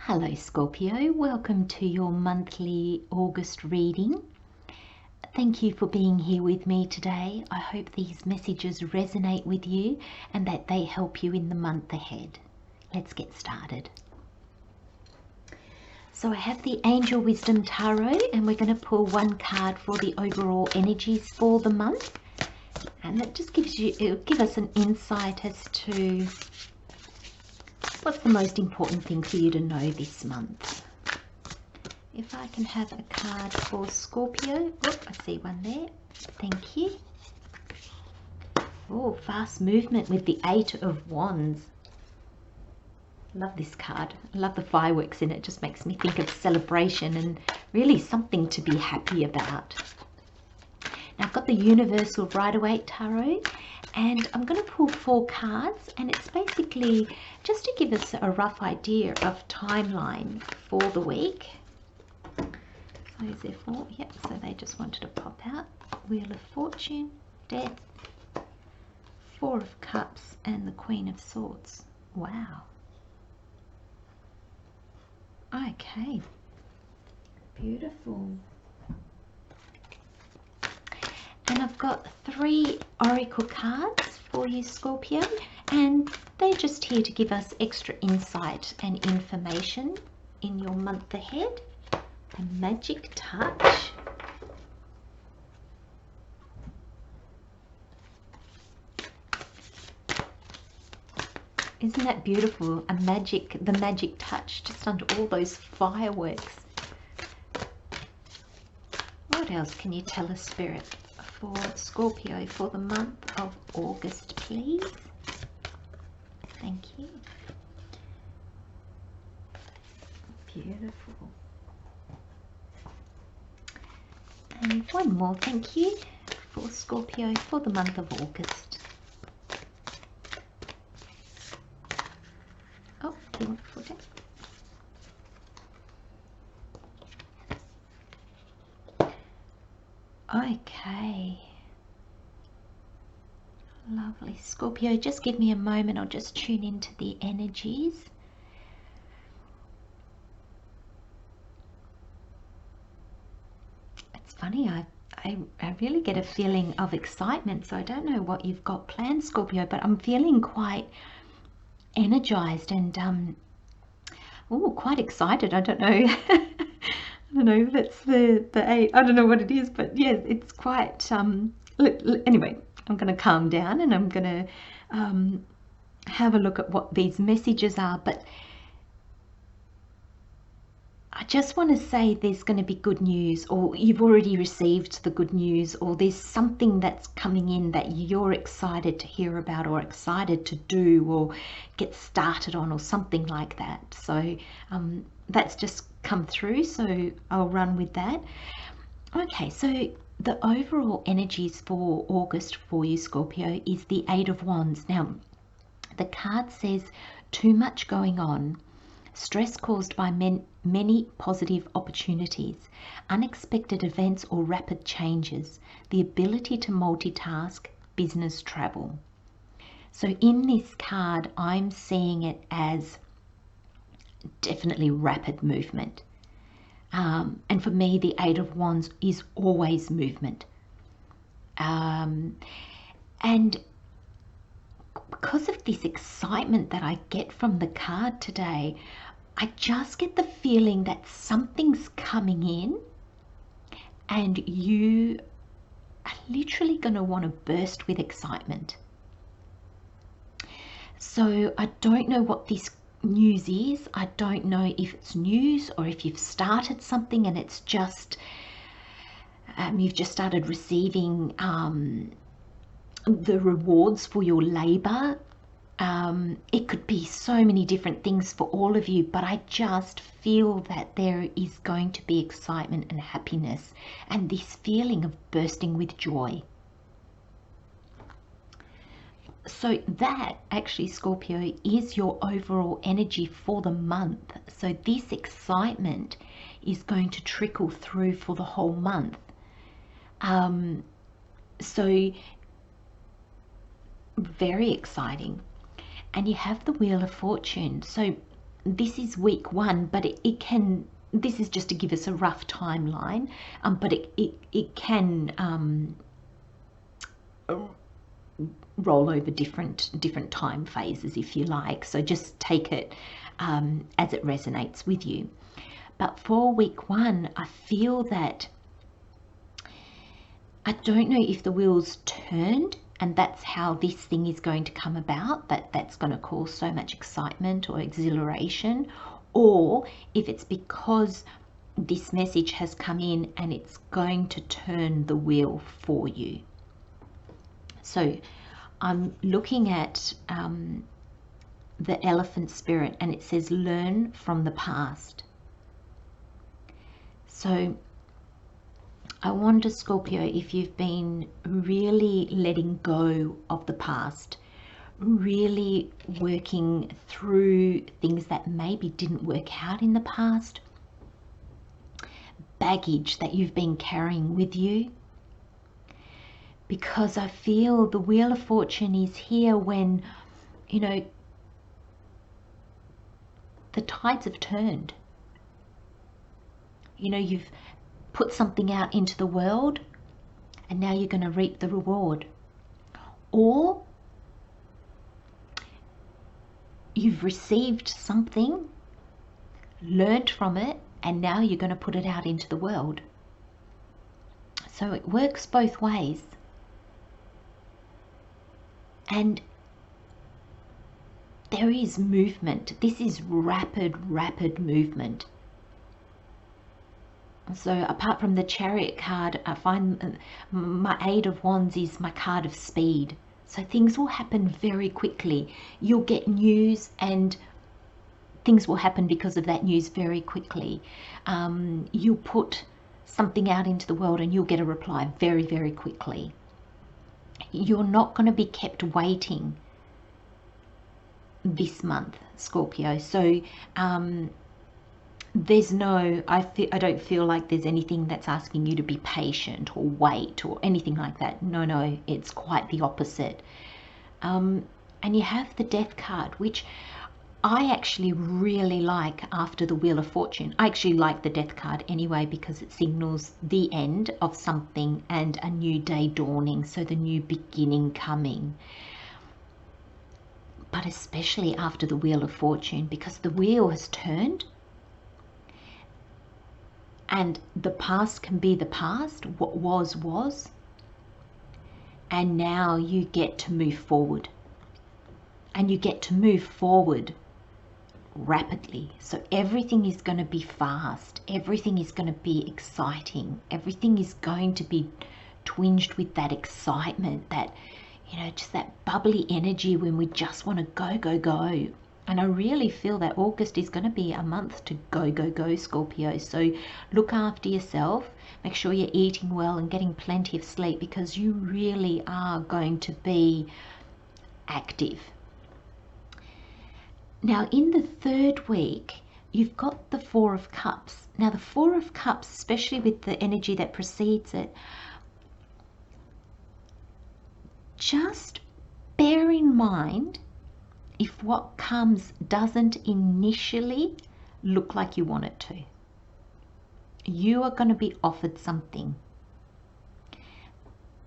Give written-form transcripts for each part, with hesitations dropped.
Hello Scorpio, welcome to your monthly August reading. Thank you for being here with me today. I hope these messages resonate with you and that they help you in the month ahead. Let's get started. So I have the Angel Wisdom Tarot and we're going to pull one card for the overall energies for the month. And that just it'll give us an insight as to what's the most important thing for you to know this month. If I can have a card for Scorpio. Oh, I see one there. Thank you. Oh, fast movement with the Eight of Wands. Love this card. I love the fireworks in it. It just makes me think of celebration and really something to be happy about. Now I've got the Universal Waite Tarot. And I'm going to pull 4 cards, and it's basically just to give us a rough idea of timeline for the week. So is there 4? Yep, so they just wanted to pop out. Wheel of Fortune, Death, 4 of Cups, and the Queen of Swords. Wow. Okay. Beautiful. And I've got 3 oracle cards for you, Scorpio, and they're just here to give us extra insight and information in your month ahead. A magic touch. Isn't that beautiful? The magic touch just under all those fireworks. What else can you tell us, Spirit, for Scorpio for the month of August, please? Thank you. Beautiful. And one more, thank you, for Scorpio for the month of August. Oh, didn't put it. Okay. Lovely. Scorpio, just give me a moment. I'll just tune into the energies. It's funny, I really get a feeling of excitement, so I don't know what you've got planned, Scorpio, but I'm feeling quite energized and quite excited. I don't know. I don't know if it's the 8. I don't know what it is, but yes, it's quite anyway, I'm going to calm down and I'm going to have a look at what these messages are. But I just want to say there's going to be good news, or you've already received the good news, or there's something that's coming in that you're excited to hear about or excited to do or get started on or something like that. So that's just come through, so I'll run with that. Okay, so the overall energies for August for you, Scorpio, is the 8 of Wands. Now, the card says too much going on, stress caused by many positive opportunities, unexpected events or rapid changes, the ability to multitask, business travel. So in this card, I'm seeing it as definitely rapid movement. And for me, the 8 of Wands is always movement. And because of this excitement that I get from the card today, I just get the feeling that something's coming in and you are literally going to want to burst with excitement. So I don't know what this news is. I don't know if it's news or if you've started something and it's just you've just started receiving the rewards for your labor. It could be so many different things for all of you, but I just feel that there is going to be excitement and happiness and this feeling of bursting with joy. So that actually, Scorpio, is your overall energy for the month. So this excitement is going to trickle through for the whole month. So very exciting. And you have the Wheel of Fortune. So this is week 1, but it can, this is just to give us a rough timeline, but it can roll over different time phases, if you like. So just take it as it resonates with you. But for week 1, I feel that, I don't know if the wheels turned and that's how this thing is going to come about, that's going to cause so much excitement or exhilaration, or if it's because this message has come in and it's going to turn the wheel for you. So I'm looking at the elephant spirit, and it says learn from the past. So I wonder, Scorpio, if you've been really letting go of the past, really working through things that maybe didn't work out in the past, baggage that you've been carrying with you. Because I feel the Wheel of Fortune is here when, you know, the tides have turned. You know, you've put something out into the world and now you're going to reap the reward. Or you've received something, learned from it, and now you're going to put it out into the world. So it works both ways. And there is movement. This is rapid movement. So apart from the Chariot card, I find my Eight of Wands is my card of speed. So things will happen very quickly. You'll get news and things will happen because of that news very quickly. You'll put something out into the world and you'll get a reply very quickly. You're not going to be kept waiting this month, Scorpio. So there's no, I don't feel like there's anything that's asking you to be patient or wait or anything like that. No, it's quite the opposite. And you have the Death card, which I actually really like after the Wheel of Fortune. I actually like the Death card anyway because it signals the end of something and a new day dawning, so the new beginning coming. But especially after the Wheel of Fortune, because the wheel has turned and the past can be the past, what was, and now you get to move forward. And you get to move forward rapidly. So everything is going to be fast. Everything is going to be exciting. Everything is going to be twinged with that excitement, that, you know, just that bubbly energy when we just want to go. And I really feel that August is going to be a month to go, Scorpio. So look after yourself. Make sure you're eating well and getting plenty of sleep, because you really are going to be active. Now, in the third week, you've got the Four of Cups. Now, the Four of Cups, especially with the energy that precedes it, just bear in mind if what comes doesn't initially look like you want it to. You are going to be offered something.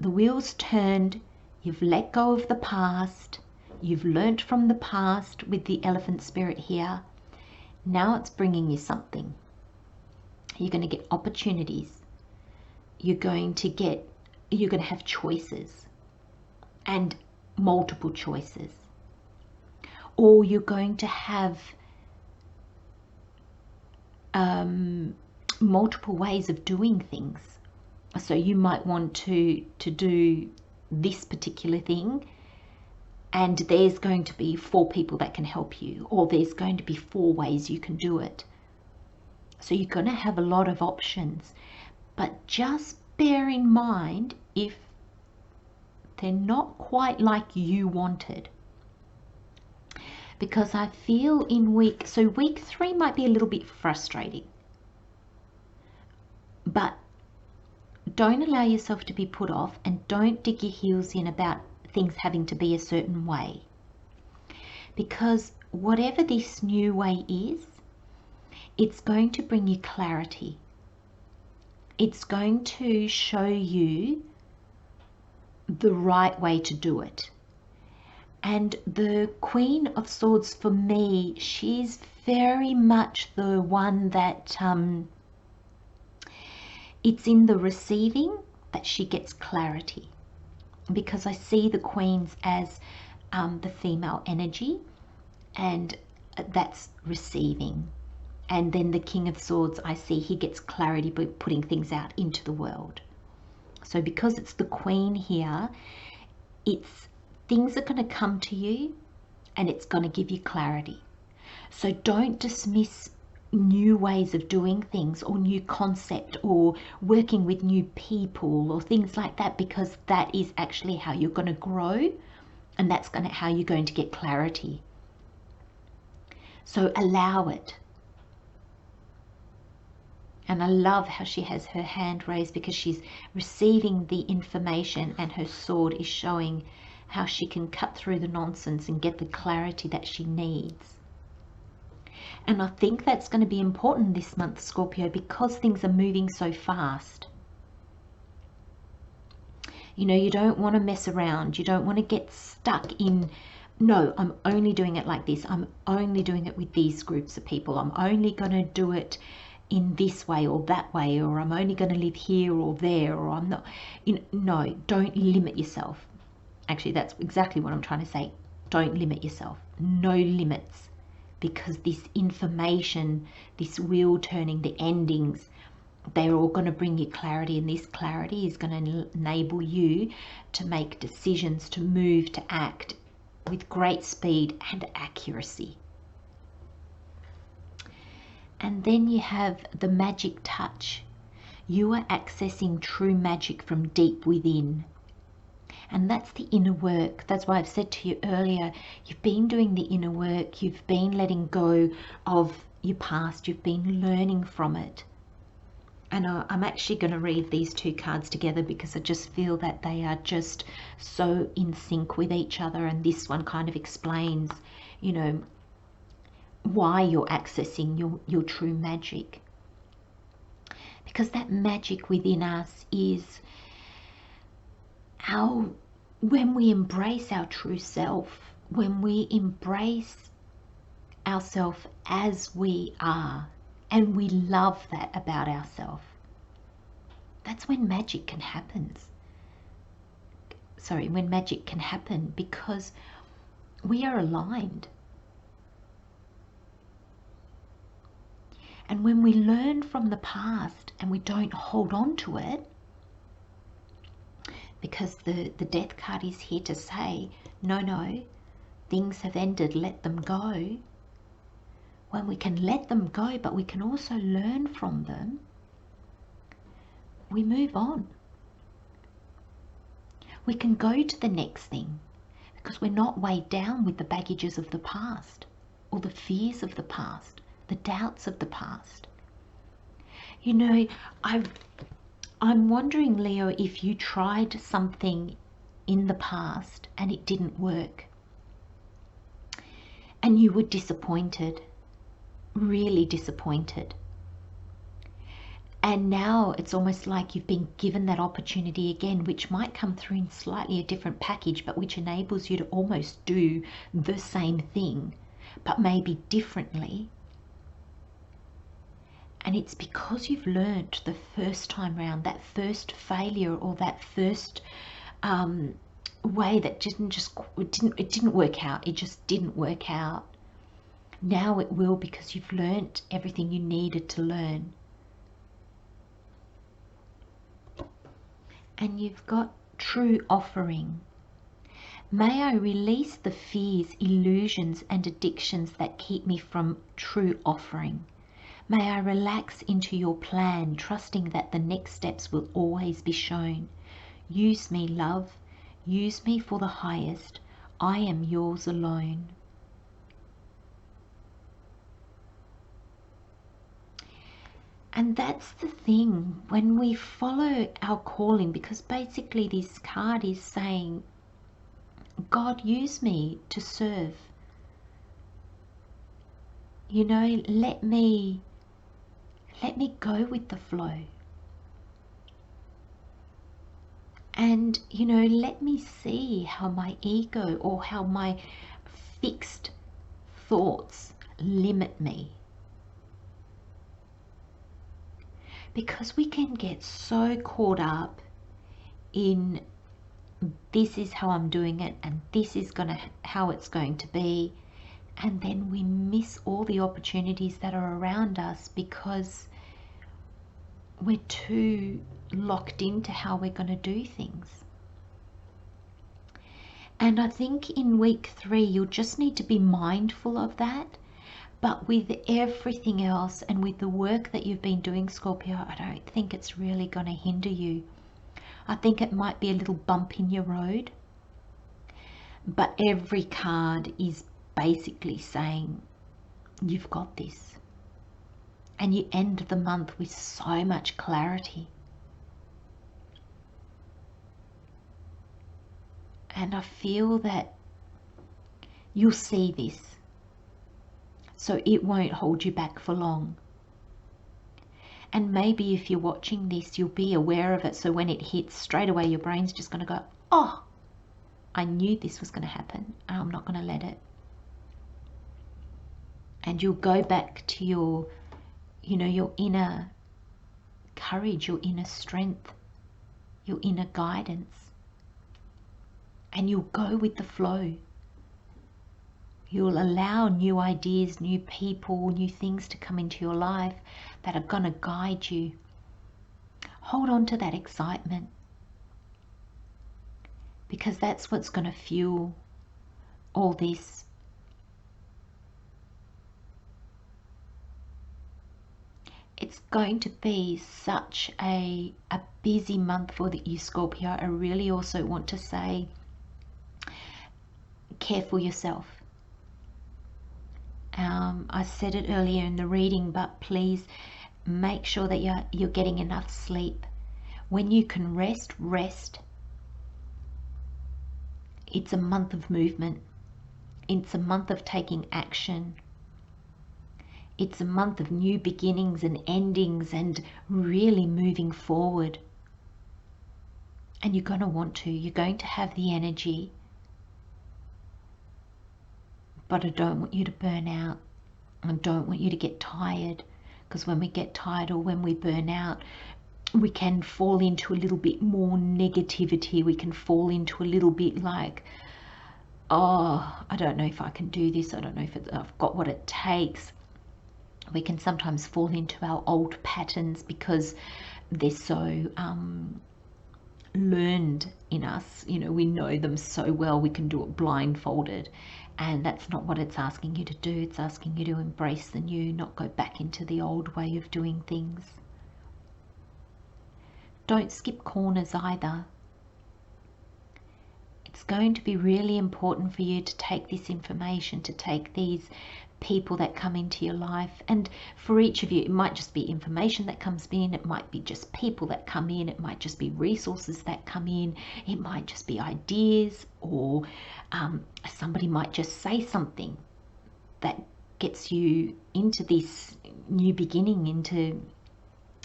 The wheel's turned, you've let go of the past, you've learnt from the past with the elephant spirit here. Now it's bringing you something. You're going to get opportunities. You're going to have choices, and multiple choices. Or you're going to have multiple ways of doing things. So you might want to do this particular thing, and there's going to be 4 people that can help you, or there's going to be 4 ways you can do it. So you're going to have a lot of options, but just bear in mind if they're not quite like you wanted. Because I feel in week 3 might be a little bit frustrating, but don't allow yourself to be put off, and don't dig your heels in about things having to be a certain way. Because whatever this new way is, it's going to bring you clarity. It's going to show you the right way to do it. And the Queen of Swords, for me, she's very much the one that it's in the receiving that she gets clarity, because I see the Queens as the female energy, and that's receiving. And then the King of Swords, I see he gets clarity by putting things out into the world. So because it's the Queen here, it's things are going to come to you and it's going to give you clarity. So don't dismiss new ways of doing things, or new concept, or working with new people, or things like that, because that is actually how you're going to grow, and that's how you're going to get clarity. So allow it. And I love how she has her hand raised, because she's receiving the information and her sword is showing how she can cut through the nonsense and get the clarity that she needs. And I think that's going to be important this month, Scorpio, because things are moving so fast. You know, you don't want to mess around. You don't want to get stuck in, no, I'm only doing it like this. I'm only doing it with these groups of people. I'm only going to do it in this way or that way, or I'm only going to live here or there, or I'm not, you know, no, don't limit yourself. Actually, that's exactly what I'm trying to say. Don't limit yourself. No limits. Because this information, this wheel turning, the endings, they're all going to bring you clarity, and this clarity is going to enable you to make decisions, to move, to act with great speed and accuracy. And then you have the magic touch. You are accessing true magic from deep within. And that's the inner work. That's why I've said to you earlier, you've been doing the inner work. You've been letting go of your past. You've been learning from it. And I'm actually going to read these two cards together, because I just feel that they are just so in sync with each other. And this one kind of explains, you know, why you're accessing your true magic. Because that magic within us is when we embrace our true self, when we embrace ourselves as we are, and we love that about ourselves, that's when magic can happen. When magic can happen, because we are aligned. And when we learn from the past and we don't hold on to it, because the death card is here to say, no, things have ended, let them go. When we can let them go, but we can also learn from them, we move on. We can go to the next thing, because we're not weighed down with the baggages of the past, or the fears of the past, the doubts of the past. You know, I'm wondering, Leo, if you tried something in the past and it didn't work, and you were disappointed, really disappointed. And now it's almost like you've been given that opportunity again, which might come through in slightly a different package, but which enables you to almost do the same thing, but maybe differently. And it's because you've learnt the first time round, that first failure, or that first way that it didn't work out. It just didn't work out. Now it will, because you've learnt everything you needed to learn. And you've got true offering. May I release the fears, illusions, and addictions that keep me from true offering. May I relax into your plan, trusting that the next steps will always be shown. Use me, love. Use me for the highest. I am yours alone. And that's the thing, when we follow our calling, because basically this card is saying, God, use me to serve. You know, let me go with the flow. And, you know, let me see how my ego or how my fixed thoughts limit me. Because we can get so caught up in this is how I'm doing it and this is how it's going to be, and then we miss all the opportunities that are around us because we're too locked into how we're going to do things. And I think in week 3 you'll just need to be mindful of that. But with everything else and with the work that you've been doing, Scorpio, I don't think it's really going to hinder you. I think it might be a little bump in your road, but every card is basically saying you've got this. And you end the month with so much clarity. And I feel that you'll see this, so it won't hold you back for long. And maybe if you're watching this, you'll be aware of it, so when it hits, straight away your brain's just going to go, oh, I knew this was going to happen, and I'm not going to let it. And you'll go back to your, you know, your inner courage, your inner strength, your inner guidance. And you'll go with the flow. You'll allow new ideas, new people, new things to come into your life that are going to guide you. Hold on to that excitement, because that's what's going to fuel all this. It's going to be such a busy month for you, Scorpio. I really also want to say, care for yourself. I said it earlier in the reading, but please make sure that you're getting enough sleep. When you can rest, rest. It's a month of movement. It's a month of taking action. It's a month of new beginnings and endings and really moving forward. And you're going to want to. You're going to have the energy. But I don't want you to burn out. I don't want you to get tired, because when we get tired or when we burn out, we can fall into a little bit more negativity. We can fall into a little bit like, oh, I don't know if I can do this. I don't know if I've got what it takes. We can sometimes fall into our old patterns because they're so learned in us. You know, we know them so well, we can do it blindfolded. And that's not what it's asking you to do. It's asking you to embrace the new, not go back into the old way of doing things. Don't skip corners either. It's going to be really important for you to take this information, to take these people that come into your life. And for each of you, it might just be information that comes in. It might be just people that come in. It might just be resources that come in. It might just be ideas, or somebody might just say something that gets you into this new beginning, into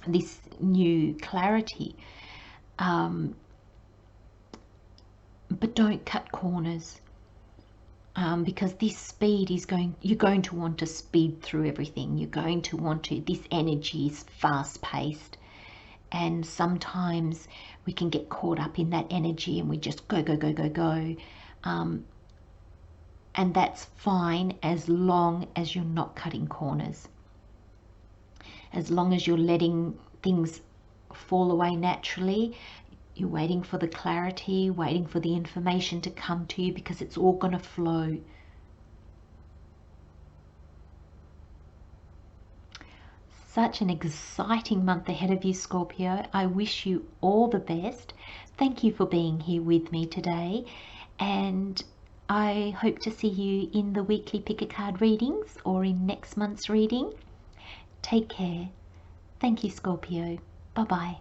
this new clarity. But don't cut corners. Because this speed is you're going to want to speed through everything. You're going to want to, this energy is fast paced. And sometimes we can get caught up in that energy and we just go, go, go, go, go. And that's fine as long as you're not cutting corners. As long as you're letting things fall away naturally. You're waiting for the clarity, waiting for the information to come to you, because it's all going to flow. Such an exciting month ahead of you, Scorpio. I wish you all the best. Thank you for being here with me today. And I hope to see you in the weekly pick-a-card readings or in next month's reading. Take care. Thank you, Scorpio. Bye-bye.